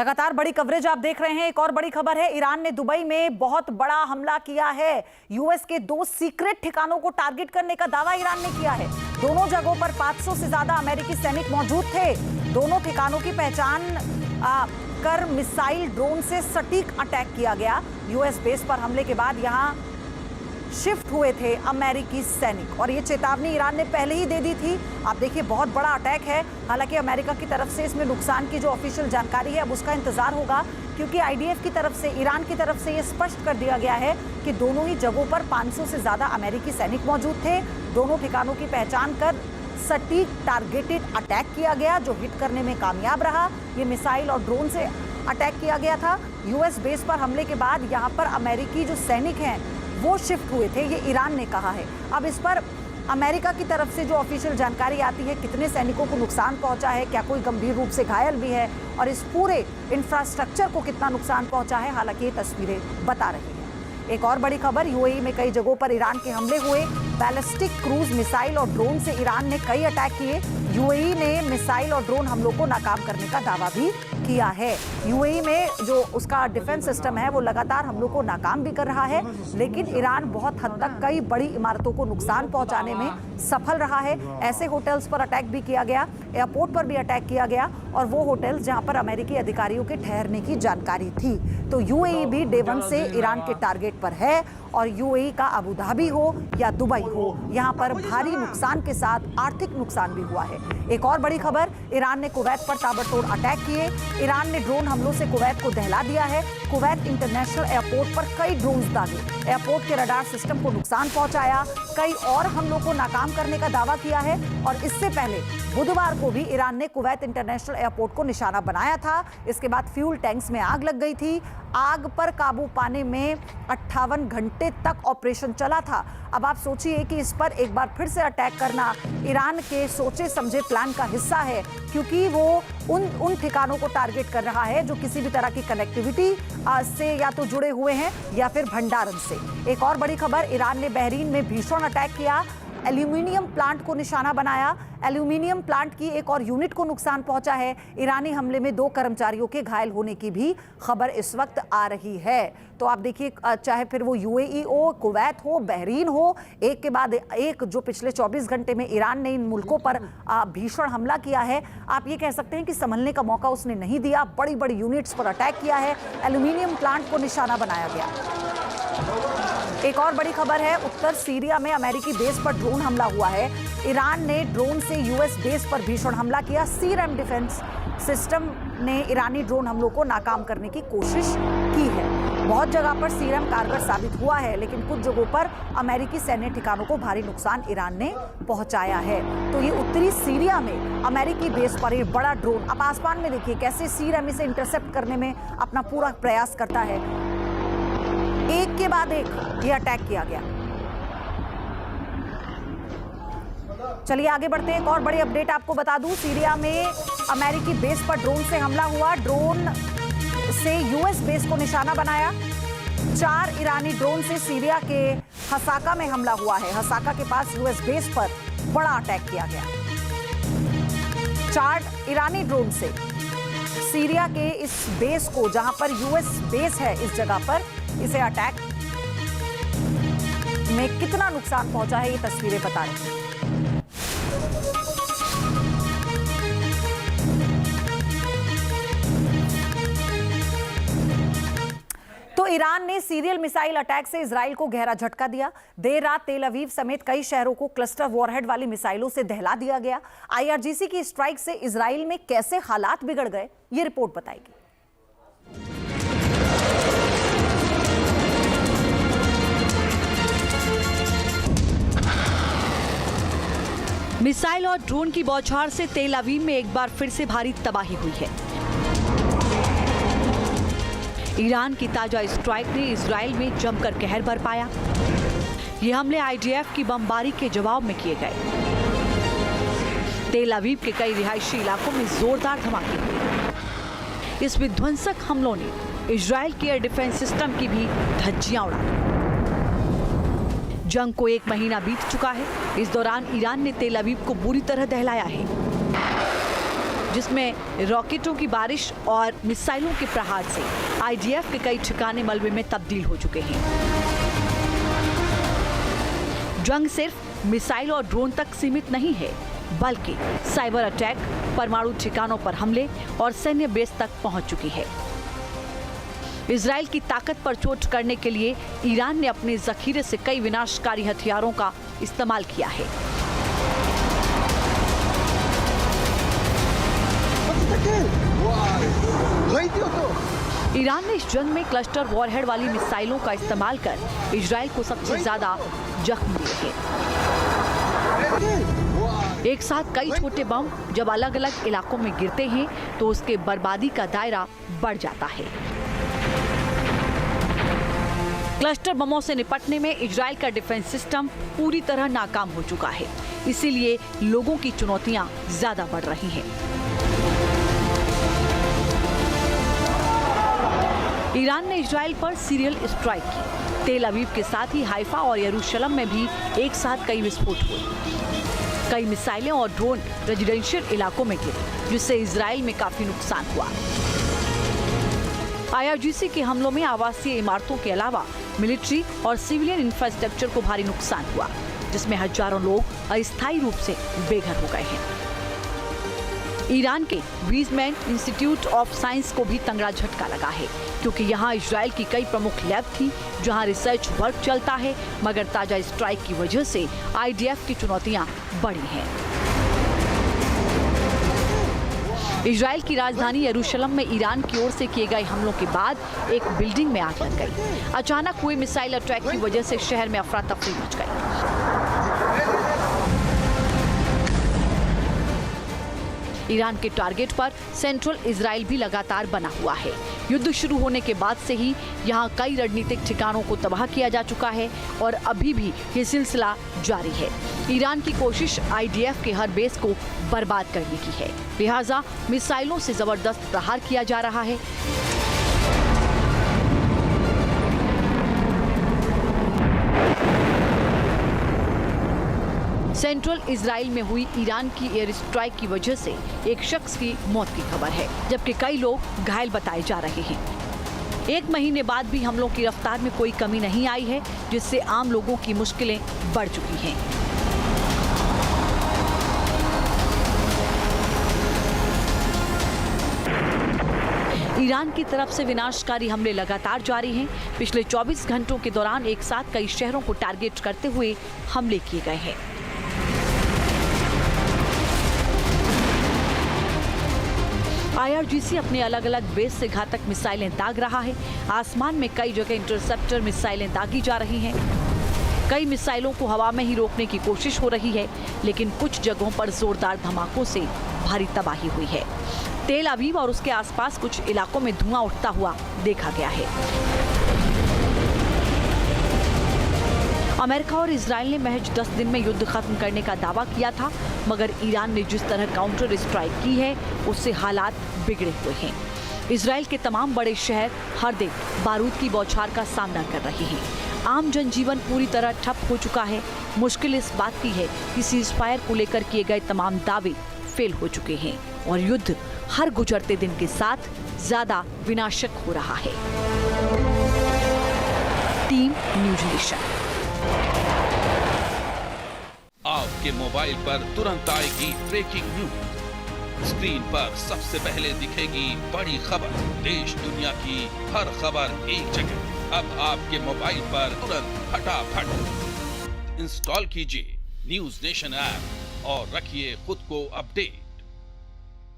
लगातार बड़ी कवरेज आप देख रहे हैं। एक और बड़ी खबर है, ईरान ने दुबई में बहुत बड़ा हमला किया है। यूएस के 2 सीक्रेट ठिकानों को टारगेट करने का दावा ईरान ने किया है। दोनों जगहों पर 500 से ज्यादा अमेरिकी सैनिक मौजूद थे। दोनों ठिकानों की पहचान कर मिसाइल ड्रोन से सटीक अटैक किया गया। यूएस बेस पर हमले के बाद यहां शिफ्ट हुए थे अमेरिकी सैनिक और ये चेतावनी ईरान ने पहले ही दे दी थी। आप देखिए बहुत बड़ा अटैक है। हालांकि अमेरिका की तरफ से इसमें नुकसान की जो ऑफिशियल जानकारी है अब उसका इंतजार होगा, क्योंकि आईडीएफ की तरफ से, ईरान की तरफ से ये स्पष्ट कर दिया गया है कि दोनों ही जगहों पर 500 से ज्यादा अमेरिकी सैनिक मौजूद थे। दोनों ठिकानों की पहचान कर सटीक टारगेटेड अटैक किया गया, जो हिट करने में कामयाब रहा। ये मिसाइल और ड्रोन से अटैक किया गया था। यूएस बेस पर हमले के बाद यहाँ पर अमेरिकी जो सैनिक हैं वो शिफ्ट हुए थे, ये ईरान ने कहा है। अब इस पर अमेरिका की तरफ से जो ऑफिशियल जानकारी आती है, कितने सैनिकों को नुकसान पहुंचा है, क्या कोई गंभीर रूप से घायल भी है और इस पूरे इंफ्रास्ट्रक्चर को कितना नुकसान पहुंचा है, हालांकि ये तस्वीरें बता रही हैं। एक और बड़ी खबर, यूएई में कई जगहों पर ईरान के हमले हुए। बैलिस्टिक क्रूज मिसाइल और ड्रोन से ईरान ने कई अटैक किए। यूएई ने मिसाइल और ड्रोन हमलों को नाकाम करने का दावा भी किया है। यूएई में जो उसका डिफेंस सिस्टम है वो लगातार हमलों को नाकाम भी कर रहा है, लेकिन ईरान बहुत हद तक कई बड़ी इमारतों को नुकसान पहुंचाने में सफल रहा है। ऐसे होटल्स पर अटैक भी किया गया, एयरपोर्ट पर भी अटैक किया गया, और वो होटल्स जहां पर अमेरिकी अधिकारियों के ठहरने की जानकारी थी। तो यूएई भी डे 1 से ईरान के टारगेट पर है, और यूएई का अबू धाबी हो या दुबई हो, यहाँ पर भारी नुकसान के साथ आर्थिक नुकसान भी हुआ है। एक और बड़ी खबर, ईरान ने कुवैत पर ताबड़तोड़ अटैक किए। ईरान ने ड्रोन हमलों से कुवैत को दहला दिया है। कुवैत इंटरनेशनल एयरपोर्ट पर कई ड्रोन्स दागे, एयरपोर्ट के रडार सिस्टम को नुकसान पहुंचाया, कई और हमलों को नाकाम करने का दावा किया है। और इससे पहले बुधवार को भी ईरान ने कुवैत इंटरनेशनल एयरपोर्ट को निशाना बनाया था। इसके बाद फ्यूल टैंक्स में आग लग गई थी। आग पर काबू पाने में 58 घंटे तक ऑपरेशन चला था। अब आप सोचिए कि इस पर एक बार फिर से अटैक करना ईरान के सोचे समझे प्लान का हिस्सा है, क्योंकि वो उन ठिकानों को टारगेट कर रहा है जो किसी भी तरह की कनेक्टिविटी से या तो जुड़े हुए हैं या फिर भंडारण से। एक और बड़ी खबर, ईरान ने बहरीन में भीषण अटैक किया, एल्यूमिनियम प्लांट को निशाना बनाया। एल्यूमिनियम प्लांट की एक और यूनिट को नुकसान पहुंचा है। ईरानी हमले में 2 कर्मचारियों के घायल होने की भी खबर इस वक्त आ रही है। तो आप देखिए, चाहे फिर वो यूएई हो, कुवैत हो, बहरीन हो, एक के बाद एक जो पिछले 24 घंटे में ईरान ने इन मुल्कों पर भीषण हमला किया है। आप ये कह सकते हैं कि संभलने का मौका उसने नहीं दिया। बड़ी बड़ी यूनिट्स पर अटैक किया है, एल्यूमिनियम प्लांट को निशाना बनाया गया। एक और बड़ी खबर है, उत्तर सीरिया में अमेरिकी बेस पर ड्रोन हमला हुआ है। ईरान ने ड्रोन से यूएस बेस पर भीषण हमला किया। सीरम डिफेंस सिस्टम ने ईरानी ड्रोन हमलों को नाकाम करने की कोशिश की है। बहुत जगह पर सीरम कारगर साबित हुआ है, लेकिन कुछ जगहों पर अमेरिकी सैन्य ठिकानों को भारी नुकसान ईरान ने पहुंचाया है। तो ये उत्तरी सीरिया में अमेरिकी बेस पर ये बड़ा ड्रोन, आप आसमान में देखिए कैसे सीरम इसे इंटरसेप्ट करने में अपना पूरा प्रयास करता है। एक के बाद एक ये अटैक किया गया। चलिए आगे बढ़ते हैं। एक और बड़ी अपडेट आपको बता दूं, सीरिया में अमेरिकी बेस पर ड्रोन से हमला हुआ। ड्रोन से यूएस बेस को निशाना बनाया। 4 ईरानी ड्रोन से सीरिया के हसाका में हमला हुआ है। हसाका के पास यूएस बेस पर बड़ा अटैक किया गया। 4 ईरानी ड्रोन से सीरिया के इस बेस को, जहां पर यूएस बेस है, इस जगह पर इसे अटैक में कितना नुकसान पहुंचा है ये तस्वीरें बता रही हैं। तो ईरान ने सीरियल मिसाइल अटैक से इजराइल को गहरा झटका दिया। देर रात तेल अवीव समेत कई शहरों को क्लस्टर वॉरहेड वाली मिसाइलों से दहला दिया गया। आईआरजीसी की स्ट्राइक से इजराइल में कैसे हालात बिगड़ गए, ये रिपोर्ट बताएगी। मिसाइल और ड्रोन की बौछार से तेल अवीव में एक बार फिर से भारी तबाही हुई है। ईरान की ताजा स्ट्राइक ने इजराइल में जमकर कहर बरपाया। ये हमले आईडीएफ की बमबारी के जवाब में किए गए। तेल अवीव के कई रिहायशी इलाकों में जोरदार धमाके हुए। इस विध्वंसक हमलों ने इजराइल के एयर डिफेंस सिस्टम की भी धज्जियां उड़ा दी। जंग को 1 महीना बीत चुका है। इस दौरान ईरान ने तेल अवीव को बुरी तरह दहलाया है। जिसमें रॉकेटों की बारिश और मिसाइलों के प्रहार से आईडीएफ के कई ठिकाने मलबे में तब्दील हो चुके हैं। जंग सिर्फ मिसाइल और ड्रोन तक सीमित नहीं है, बल्कि साइबर अटैक, परमाणु ठिकानों पर हमले और सैन्य बेस तक पहुंच चुकी है। इजराइल की ताकत पर चोट करने के लिए ईरान ने अपने जखीरे से कई विनाशकारी हथियारों का इस्तेमाल किया है। ईरान ने इस जंग में क्लस्टर वॉरहेड वाली मिसाइलों का इस्तेमाल कर इजराइल को सबसे ज्यादा जख्म दिए हैं। एक साथ कई छोटे बम जब अलग अलग इलाकों में गिरते हैं तो उसके बर्बादी का दायरा बढ़ जाता है। क्लस्टर बमों से निपटने में इजराइल का डिफेंस सिस्टम पूरी तरह नाकाम हो चुका है, इसीलिए लोगों की चुनौतियां ज्यादा बढ़ रही हैं। ईरान ने इजराइल पर सीरियल स्ट्राइक की। तेल अवीव के साथ ही हाइफा और यरूशलेम में भी एक साथ कई विस्फोट हुए। कई मिसाइलें और ड्रोन रेजिडेंशियल इलाकों में गिरे, जिससे इजराइल में काफी नुकसान हुआ। आईआरजीसी के हमलों में आवासीय इमारतों के अलावा मिलिट्री और सिविलियन इंफ्रास्ट्रक्चर को भारी नुकसान हुआ, जिसमें हजारों लोग अस्थायी रूप से बेघर हो गए हैं। ईरान के वीज़मैन इंस्टीट्यूट ऑफ साइंस को भी तंगड़ा झटका लगा है, क्योंकि यहाँ इजराइल की कई प्रमुख लैब थी जहाँ रिसर्च वर्क चलता है, मगर ताजा स्ट्राइक की वजह से आईडीएफ की चुनौतियाँ बढ़ी हैं। इजराइल की राजधानी यरूशलेम में ईरान की ओर से किए गए हमलों के बाद एक बिल्डिंग में आग लग गई। अचानक हुए मिसाइल अटैक की वजह से शहर में अफरा तफरी मच गई। ईरान के टारगेट पर सेंट्रल इजराइल भी लगातार बना हुआ है। युद्ध शुरू होने के बाद से ही यहाँ कई रणनीतिक ठिकानों को तबाह किया जा चुका है और अभी भी ये सिलसिला जारी है। ईरान की कोशिश आईडीएफ के हर बेस को बर्बाद करने की है, लिहाजा मिसाइलों से जबरदस्त प्रहार किया जा रहा है। सेंट्रल इजराइल में हुई ईरान की एयर स्ट्राइक की वजह से एक शख्स की मौत की खबर है, जबकि कई लोग घायल बताए जा रहे हैं। एक महीने बाद भी हमलों की रफ्तार में कोई कमी नहीं आई है, जिससे आम लोगों की मुश्किलें बढ़ चुकी हैं। ईरान की तरफ से विनाशकारी हमले लगातार जारी हैं। पिछले 24 घंटों के दौरान एक साथ कई शहरों को टारगेट करते हुए हमले किए गए हैं। आईआरजीसी अपने अलग अलग बेस से घातक मिसाइलें दाग रहा है। आसमान में कई जगह इंटरसेप्टर मिसाइलें दागी जा रही हैं। कई मिसाइलों को हवा में ही रोकने की कोशिश हो रही है, लेकिन कुछ जगहों पर जोरदार धमाकों से भारी तबाही हुई है। तेल अवीव और उसके आसपास कुछ इलाकों में धुआं उठता हुआ देखा गया है। अमेरिका और इजराइल ने महज 10 दिन में युद्ध खत्म करने का दावा किया था, मगर ईरान ने जिस तरह काउंटर स्ट्राइक की है उससे हालात बिगड़े हुए हैं। इजराइल के तमाम बड़े शहर हर दिन बारूद की बौछार का सामना कर रहे हैं। आम जनजीवन पूरी तरह ठप हो चुका है। मुश्किल इस बात की है कि सीज़फायर को लेकर किए गए तमाम दावे फेल हो चुके हैं और युद्ध हर गुजरते दिन के साथ ज्यादा विनाशक हो रहा है। Team news nation. आपके मोबाइल पर तुरंत आएगी ब्रेकिंग न्यूज। स्क्रीन पर सबसे पहले दिखेगी बड़ी खबर। देश दुनिया की हर खबर एक जगह। अब आपके मोबाइल पर तुरंत फटाफट इंस्टॉल कीजिए न्यूज़ नेशन ऐप और रखिए खुद को अपडेट।